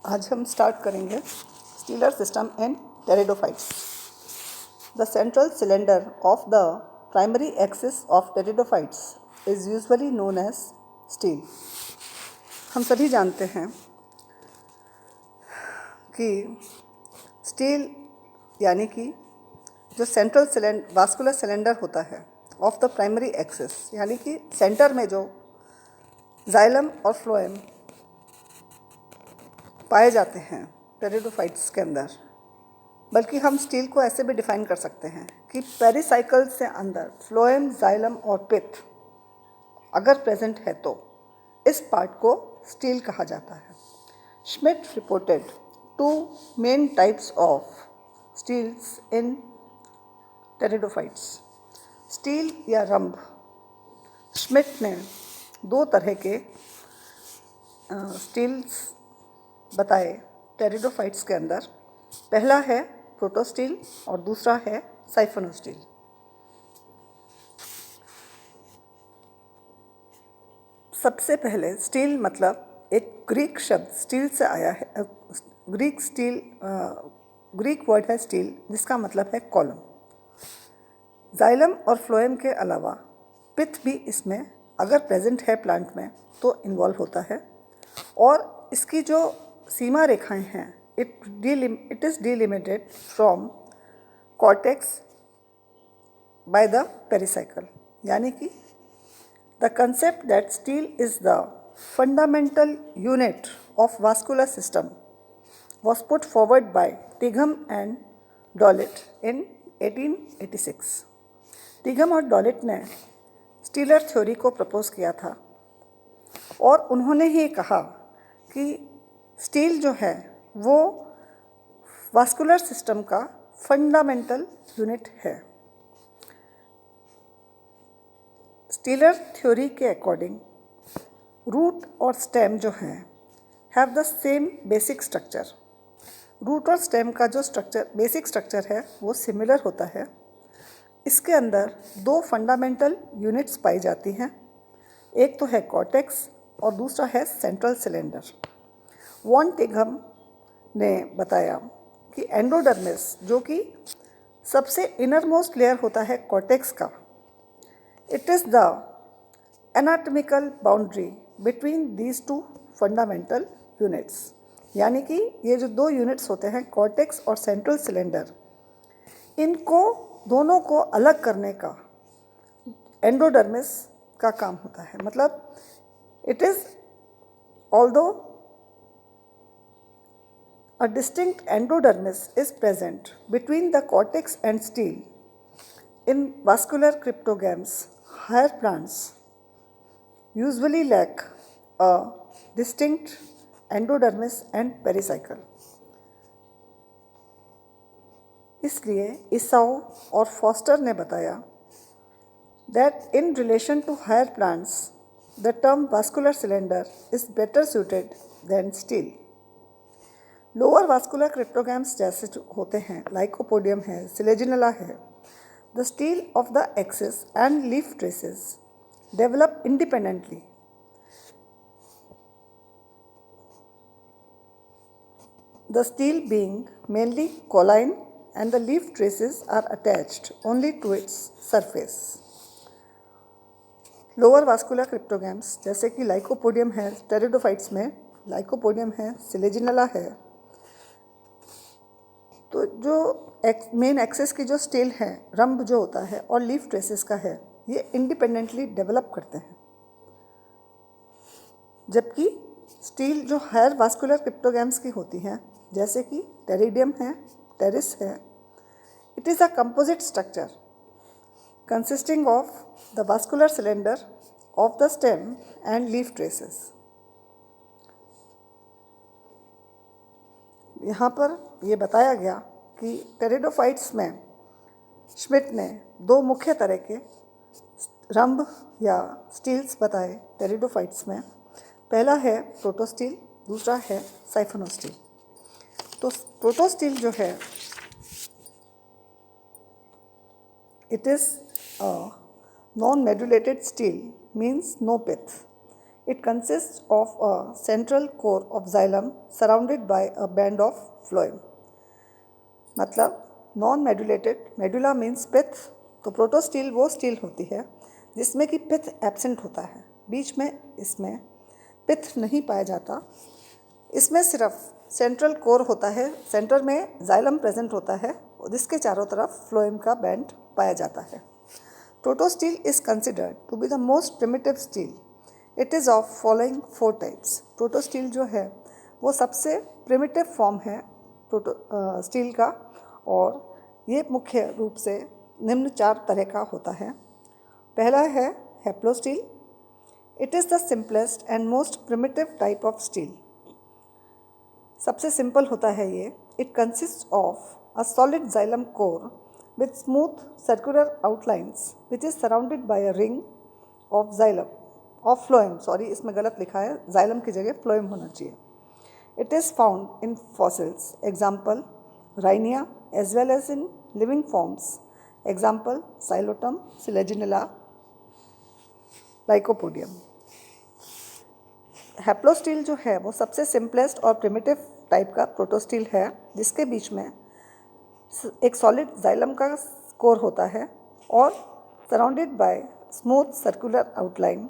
आज हम स्टार्ट करेंगे stelar system and pteridophytes. The central cylinder of the primary axis of pteridophytes is usually known as stele. हम सभी जानते हैं कि स्टील यानी कि जो सेंट्रल वास्कुलर सिलेंडर होता है ऑफ द प्राइमरी एक्सिस, यानी कि सेंटर में जो जाइलम और फ्लोएम पाए जाते हैं टेरिडोफाइट्स के अंदर। बल्कि हम स्टील को ऐसे भी डिफाइन कर सकते हैं कि पेरिसाइकल से अंदर फ्लोएम, जाइलम और पिथ अगर प्रेजेंट है तो इस पार्ट को स्टील कहा जाता है। Schmidt reported 2 main types of steles in pteridophytes. Stele या रंभ। श्मिट ने 2 तरह के स्टील्स बताए टेरिडोफाइट्स के अंदर। पहला है प्रोटोस्टील और दूसरा है साइफोनोस्टील। सबसे पहले स्टील मतलब एक ग्रीक शब्द स्टील से आया है। ग्रीक वर्ड है स्टील, जिसका मतलब है कॉलम। जाइलम और फ्लोएम के अलावा पिथ भी इसमें अगर प्रेजेंट है प्लांट में तो इन्वॉल्व होता है। और इसकी जो सीमा रेखाएं हैं, it is delimited from cortex by the pericycle. यानी कि the concept that steel is the fundamental unit of vascular system was put forward by Tigham and Dowlett in 1886। टिघम और डॉलेट ने स्टीलर थ्योरी को प्रपोज किया था और उन्होंने ही कहा कि स्टील जो है वो वास्कुलर सिस्टम का फंडामेंटल यूनिट है। स्टीलर थ्योरी के अकॉर्डिंग रूट और स्टेम जो है have the same basic structure. Root और स्टेम का जो बेसिक स्ट्रक्चर है वो सिमिलर होता है। इसके अंदर 2 फंडामेंटल यूनिट्स पाई जाती हैं। एक तो है कॉर्टेक्स और दूसरा है सेंट्रल सिलेंडर। वॉन टिघम ने बताया कि एंडोडर्मिस, जो कि सबसे इनर मोस्ट लेयर होता है कॉर्टेक्स का, it is the anatomical boundary between these 2 fundamental units. यानी कि ये जो 2 यूनिट्स होते हैं कॉर्टेक्स और सेंट्रल सिलेंडर, इनको दोनों को अलग करने का एंडोडर्मिस का काम होता है। मतलब it is although a distinct endodermis is present between the cortex and steel. In vascular cryptogams, higher plants usually lack a distinct endodermis and pericycle. इसलिए इसाओ और फॉस्टर ने बताया that in relation to higher plants, the term vascular cylinder is better suited than steel. Lower vascular cryptogams जैसे होते हैं, lycopodium है, selaginella है, the stele of the axis and leaf traces develop independently. The stele being mainly cauline and the leaf traces are attached only to its surface. Lower vascular cryptogams जैसे कि lycopodium है, pteridophytes में lycopodium है, selaginella है, तो जो main access की जो स्टील है, रंभ जो होता है और लीफ ट्रेसेस का है, ये इंडिपेंडेंटली डेवलप करते हैं। जबकि स्टील जो हायर वास्कुलर क्रिप्टोगैम्स की होती हैं, जैसे कि टेरिडियम है, टेरिस है, it is a composite structure consisting of the vascular cylinder of the stem and leaf traces. यहाँ पर ये बताया गया कि टेरिडोफाइट्स में श्मिट ने 2 मुख्य तरह के रंभ या स्टील्स बताए टेरिडोफाइट्स में। पहला है प्रोटोस्टील, दूसरा है साइफोनोस्टील। तो प्रोटोस्टील जो है it is non medullated stele, means no pith. It consists of a central core of xylem surrounded by a band of phloem. मतलब नॉन मेडुलेटेड, मेडुला मीन्स पिथ, तो प्रोटोस्टील वो स्टील होती है जिसमें कि पिथ एब्सेंट होता है, बीच में इसमें पिथ नहीं पाया जाता। इसमें सिर्फ सेंट्रल कोर होता है, सेंटर में जाइलम प्रेजेंट होता है और जिसके चारों तरफ फ्लोएम का बैंड पाया जाता है। Protostele is considered to be the most primitive stele. It is of following 4 types. Protostele जो है वो सबसे प्रिमिटिव फॉर्म है स्टील का, और ये मुख्य रूप से निम्न 4 तरह का होता है। पहला है haplostele. It is the simplest and most primitive type of stele. सबसे सिंपल होता है ये। It consist of a solid xylem core with smooth circular outlines which is surrounded by a ring of xylem of phloem. Sorry, इसमें गलत लिखा है, xylem की जगह फ्लोएम होना चाहिए। It is found in fossils, example Rhynia, as well as in living forms, example Xylotum, Selaginella, Lycopodium. हैप्लोस्टील जो है वो सबसे सिंपलेस्ट और प्रिमिटिव टाइप का प्रोटोस्टील है जिसके बीच में एक सॉलिड जाइलम का कोर होता है और surrounded by smooth circular outline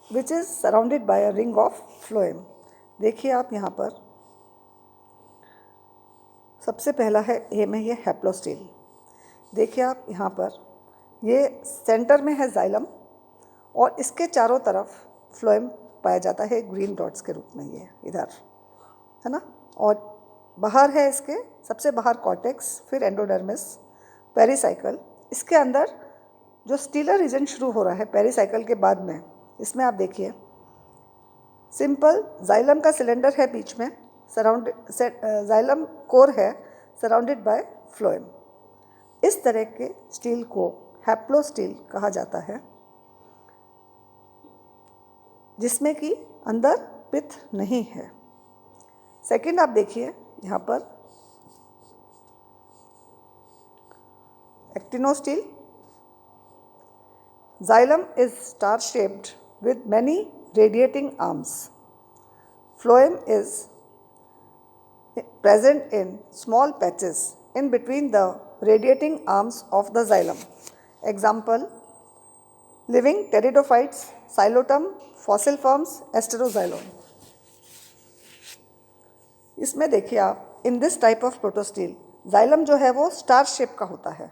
which is surrounded by a ring of phloem. देखिए आप यहाँ पर सबसे पहला है ए में ये हैप्लोस्टील। देखिए आप यहाँ पर ये सेंटर में है जाइलम और इसके चारों तरफ फ्लोएम पाया जाता है ग्रीन डॉट्स के रूप में, ये इधर है ना, और बाहर है इसके सबसे बाहर कॉर्टेक्स, फिर एंडोडर्मिस, पेरिसाइकल। इसके अंदर जो स्टीलर रीजन शुरू हो रहा है पेरिसाइकल के बाद में, इसमें आप देखिए सिंपल जाइलम का सिलेंडर है बीच में, जाइलम कोर है सराउंडेड बाय फ्लोएम। इस तरह के स्टील को हैप्लोस्टील कहा जाता है जिसमें कि अंदर पिथ नहीं है। सेकंड आप देखिए यहाँ पर एक्टिनोस्टील। Xylem is star-shaped with many radiating arms. Phloem is present in small patches in between the radiating arms of the xylem. Example, living pteridophytes, Xylotum, fossil forms, Asteroxylon. इसमें देखिए आप, in this type of protostele xylem जो है वो star shape का होता है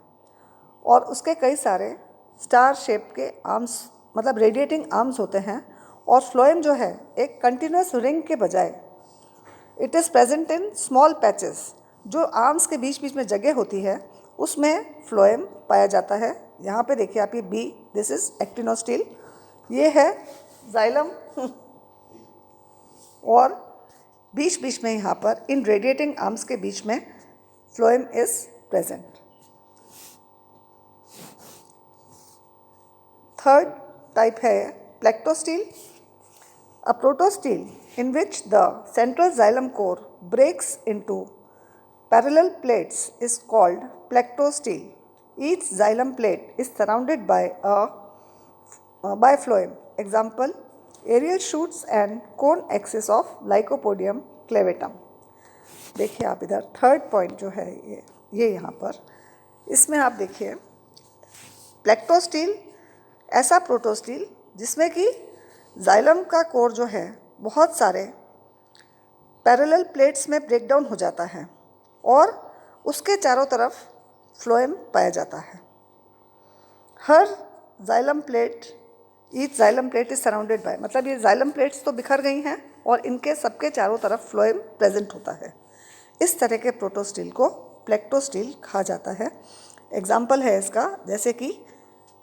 और उसके कई सारे स्टार शेप के आर्म्स, मतलब रेडिएटिंग आर्म्स होते हैं, और फ्लोएम जो है एक कंटिन्यूस रिंग के बजाय it is present in small patches. जो आर्म्स के बीच बीच में जगह होती है उसमें फ्लोएम पाया जाता है। यहाँ पे देखिए आप, ये बी, दिस इज एक्टिनोस्टील, ये है जाइलम और बीच बीच में यहाँ पर इन रेडिएटिंग आर्म्स के बीच में phloem is present. Third type है प्लेक्टोस्टील, अ protostele in which the central xylem core breaks into parallel plates is called plectosteel. Each xylem plate is surrounded by phloem. Example, aerial shoots and cone axis of Lycopodium clavatum. देखिए आप इधर third point जो है ये यहाँ पर, इसमें आप देखिए प्लेक्टोस्टील ऐसा प्रोटोस्टील जिसमें कि जाइलम का कोर जो है बहुत सारे पैरेलल प्लेट्स में ब्रेक डाउन हो जाता है और उसके चारों तरफ फ्लोएम पाया जाता है। हर xylem plate, each xylem plate is surrounded by, मतलब ये जाइलम प्लेट्स तो बिखर गई हैं और इनके सबके चारों तरफ फ्लोएम प्रेजेंट होता है। इस तरह के प्रोटोस्टील को प्लेक्टोस्टील कहा जाता है। एग्जाम्पल है इसका, जैसे कि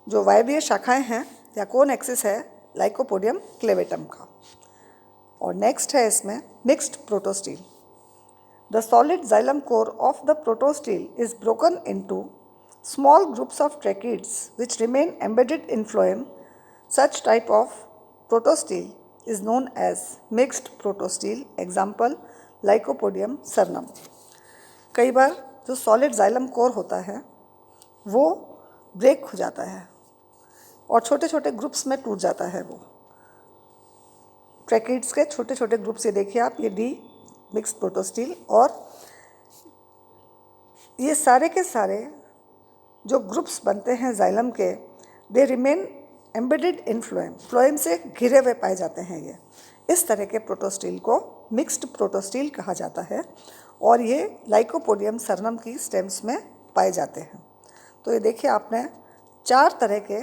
जो वायवीय शाखाएं हैं या कोन एक्सिस है लाइकोपोडियम क्लेवेटम का। और नेक्स्ट है इसमें mixed protostele. The solid xylem core of the protostele is broken into small groups of tracheids which remain embedded in phloem. Such type of protostele is known as mixed protostele. Example, Lycopodium cernuum. कई बार जो solid xylem core होता है वो break हो जाता है और छोटे छोटे ग्रुप्स में टूट जाता है। वो ट्रैकिड्स के छोटे छोटे ग्रुप्स, ये देखिए आप, ये डी मिक्स्ड प्रोटोस्टील, और ये सारे के सारे जो ग्रुप्स बनते हैं जाइलम के, they remain embedded in phloem, phloem से घिरे हुए पाए जाते हैं। ये इस तरह के प्रोटोस्टील को मिक्स्ड प्रोटोस्टील कहा जाता है और ये लाइकोपोडियम सरनम की स्टेम्स में पाए जाते हैं। तो ये देखिए आपने 4 तरह के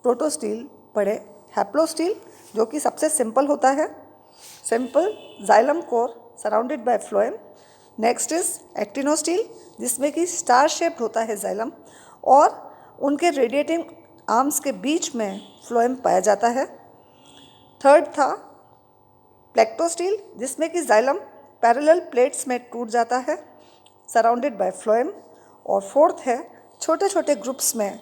प्रोटोस्टील पढ़े। हैप्लोस्टील जो कि सबसे सिंपल होता है, simple xylem core surrounded by phloem. Next is actinostele जिसमें कि स्टार शेप्ड होता है जाइलम और उनके रेडिएटिंग आर्म्स के बीच में फ्लोएम पाया जाता है। थर्ड था प्लेक्टोस्टील जिसमें कि जाइलम पैरेलल प्लेट्स में टूट जाता है सराउंडेड बाय फ्लोएम। और फोर्थ है छोटे छोटे ग्रुप्स में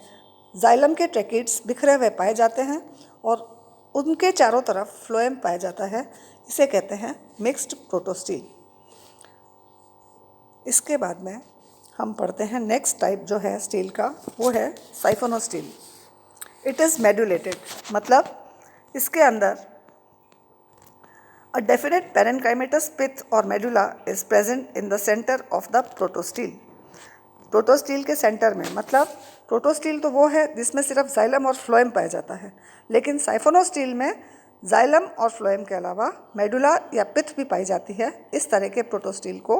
जाइलम के ट्रैकिड्स बिखरे हुए पाए जाते हैं और उनके चारों तरफ फ्लोएम पाया जाता है। इसे कहते हैं मिक्स्ड प्रोटोस्टील। इसके बाद में हम पढ़ते हैं नेक्स्ट टाइप जो है स्टील का, वो है साइफोनोस्टील। इट इज़ मेडुलेटेड, मतलब इसके अंदर अ डेफिनेट पेरेनकाइमेटस पिथ और medulla is present in the centre of the protostele. Protostele के सेंटर में, मतलब प्रोटोस्टील तो वो है जिसमें सिर्फ जाइलम और फ्लोएम पाया जाता है, लेकिन साइफोनोस्टील में जाइलम और फ्लोएम के अलावा मेडुला या पिथ भी पाई जाती है। इस तरह के प्रोटोस्टील को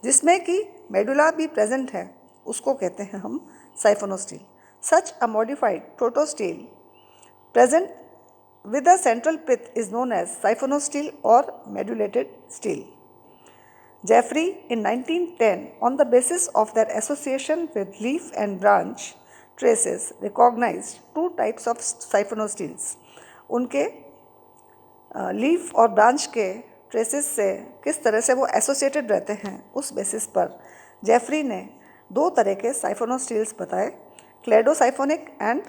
जिसमें कि मेडुला भी प्रेजेंट है उसको कहते हैं हम siphonostele. Such a modified protostele present with a central pith is known as siphonosteel or medulated steel. Jeffrey in 1910, on the basis of their association with leaf and branch traces, recognized 2 types of siphonosteels. उनके leaf और branch के traces से किस तरह से वो associated रहते हैं उस बेसिस पर जेफरी ने 2 तरह के साइफोनोस्टील्स बताए, क्लेडोसाइफोनिक and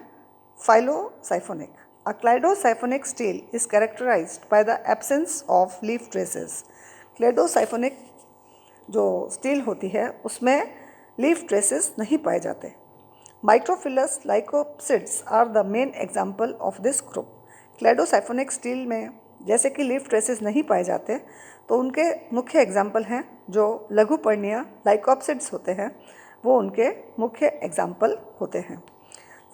फाइलोसाइफोनिक। A cladocyphonic steel is characterized by the absence of leaf traces. Cladocyphonic जो स्टील होती है उसमें लीफ ट्रेसेस नहीं पाए जाते। Microphyllous lycopsids are the main example of this group. Cladosiphonic stele में जैसे कि लीफ ट्रेसेस नहीं पाए जाते, तो उनके मुख्य एग्जाम्पल हैं जो लघुपर्णीय लाइकोप्सिड्स होते हैं, वो उनके मुख्य एग्जाम्पल होते हैं।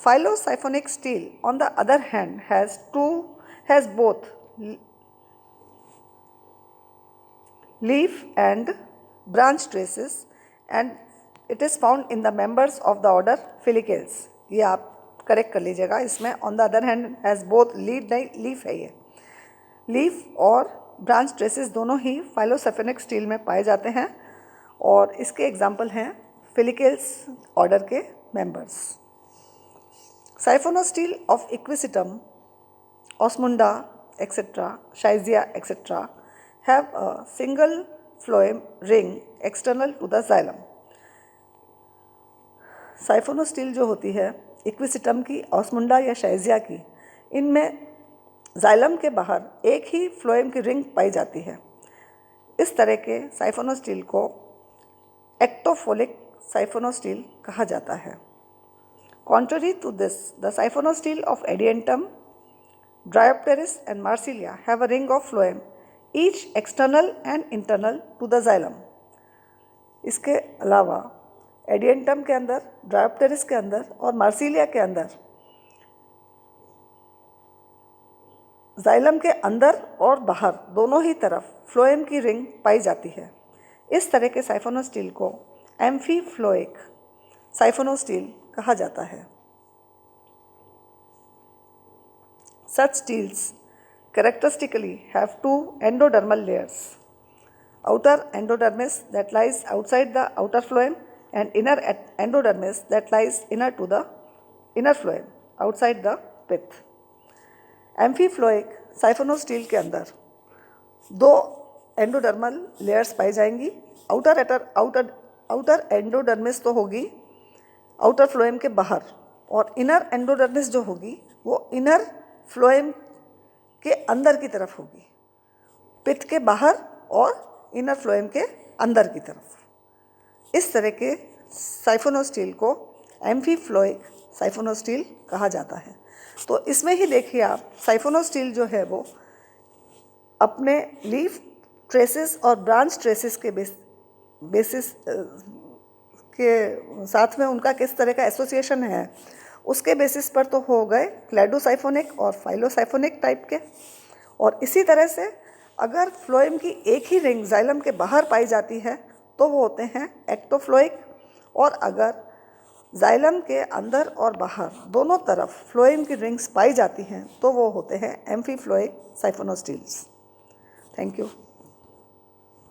Phyllosiphonic steel, on the other hand, has both leaf and branch traces, and it is found in the members of the order Filicales. ये आप करेक्ट कर लीजिएगा, इसमें on the other hand has both leaf है। ये leaf और branch traces दोनों ही फाइलोसाइफोनिक steel में पाए जाते हैं और इसके एग्जाम्पल हैं फिलिकेल्स ऑर्डर के members. Siphonosteel of Equisetum, Osmunda, etc., Schizia, etc., have a single phloem ring external to the xylem. साइफोनोस्टील जो होती है इक्विसिटम की, ऑस्मुंडा या शाइजिया की, इनमें जाइलम के बाहर एक ही फ्लोएम की रिंग पाई जाती है। इस तरह के साइफोनोस्टील को एक्टोफोलिक साइफोनोस्टील कहा जाता है। Contrary to this, the siphonosteel of Adiantum, Dryopteris and Marsilia have a ring of phloem, each external and internal to the xylem. इसके अलावा एडियंटम के अंदर, ड्रायोप्टेरिस के अंदर और मार्सिलिया के अंदर जाइलम के अंदर और बाहर दोनों ही तरफ फ्लोएम की रिंग पाई जाती है। इस तरह के साइफोनोस्टील को एम्फीफ्लोइक साइफोनोस्टील कहा जाता है। Such steels characteristically have 2 endodermal layers, outer endodermis that lies outside the outer phloem and inner endodermis that lies inner to the inner phloem outside the pith. एम्फीफ्लोइक साइफोनोस्टील के अंदर 2 एंडोडर्मल लेयर्स पाई जाएंगी। आउटर एंडोडर्मिस तो होगी outer phloem के बाहर, और inner endodermis जो होगी वो इनर फ्लोएम के अंदर की तरफ होगी, पिथ के बाहर और इनर फ्लोएम के अंदर की तरफ। इस तरह के साइफोनोस्टील को एम्फीफ्लोइक साइफोनोस्टील कहा जाता है। तो इसमें ही देखिए आप, साइफोनोस्टील जो है वो अपने लीफ ट्रेसेस और ब्रांच ट्रेसेस के बेसिस के साथ में उनका किस तरह का एसोसिएशन है, उसके बेसिस पर तो हो गए क्लैडोसाइफोनिक और फाइलोसाइफोनिक टाइप के। और इसी तरह से अगर फ्लोएम की एक ही रिंग जाइलम के बाहर पाई जाती है तो वो होते हैं एक्टोफ्लोइक, और अगर जाइलम के अंदर और बाहर दोनों तरफ फ्लोएम की रिंग्स पाई जाती हैं तो वो होते हैं एम्फीफ्लोइक साइफोनोस्टील्स। Thank you.